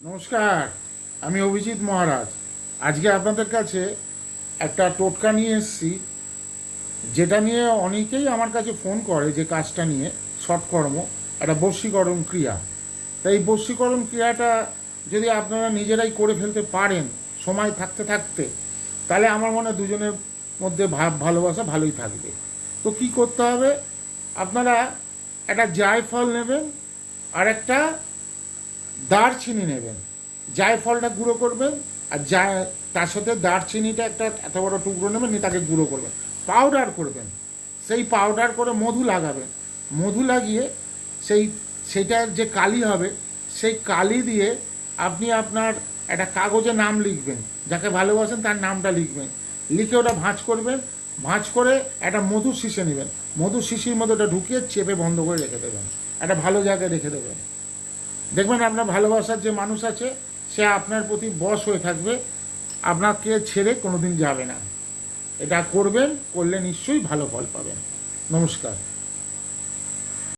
নমস্কার, আমি অভিজিৎ মহারাজ। আজকে আপনাদের কাছে একটা টোটকা নিয়ে এসেছি, যেটা নিয়ে অনেকেই আমার কাছে ফোন করে, যে কাজটা নিয়ে সৎকর্ম, একটা বশীকরণ ক্রিয়া। তাই এই বশীকরণ ক্রিয়াটা যদি আপনারা নিজেরাই করে ফেলতে পারেন সময় থাকতে থাকতে, তাহলে আমার মনে হয় দুজনের মধ্যে ভালোবাসা ভালোই থাকবে। তো কি করতে হবে, আপনারা একটা জায়ফল নেবেন আর একটা দারচিনি নেবেন। জায়ফলটা গুঁড়ো করবেন, আর তার সাথে দারচিনিটা একটা এত বড় টুকরো নেবেন, নিয়ে তাকে গুঁড়ো করবেন, পাউডার করবেন। সেই পাউডার করে মধু লাগাবেন। মধু লাগিয়ে সেইটার যে কালি হবে, সেই কালি দিয়ে আপনি আপনার একটা কাগজে নাম লিখবেন, যাকে ভালোবাসেন তার নামটা লিখবেন, লিখে ওটা ভাঁজ করবেন। ভাঁজ করে একটা মধুর শিশি নেবেন, মধুর শিশির মধ্যে ওটা ঢুকিয়ে চেপে বন্ধ করে রেখে দেবেন, একটা ভালো জায়গায় রেখে দেবেন। দেখবেন আপনার ভালোবাসার যে মানুষ আছে সে আপনার প্রতি বশ হয়ে থাকবে, আপনাকে ছেড়ে কোনোদিন যাবে না। এটা করবেন, করলে নিশ্চয়ই ভালো ফল পাবেন। নমস্কার।